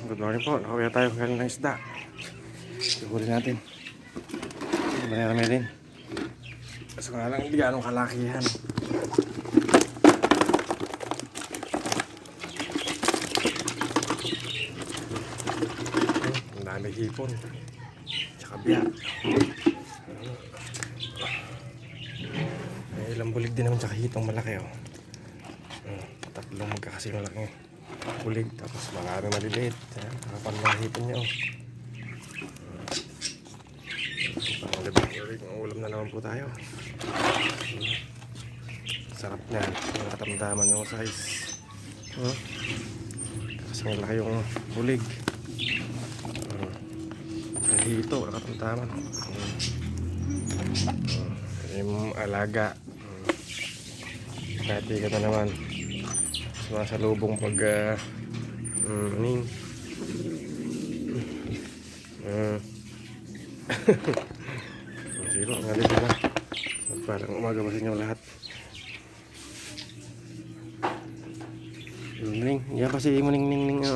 Good morning po. Nakawaya tayo galing ng isda. Siguri natin. Marami din. Kaso nga lang hindi ganong kalakihan. Ang dami hipon. Tsaka biya. May ilang bulig din naman tsaka hitong malaki oh. Tatlong magkakasing malaki bulig. Tapos marami maliliit. Kapal mga hipon niya oh. Ang ulam na naman po tayo. Sarap na. Ang katamdaman yung size. Kasi malaki yung bulig. Ang hito, katamdaman. Yung alaga. Dati ka na naman. Sumasalubong pag Zero, ang galing na. Parang umaga ba sa inyo lahat? Muning, yan pa si Muning Ning Ning.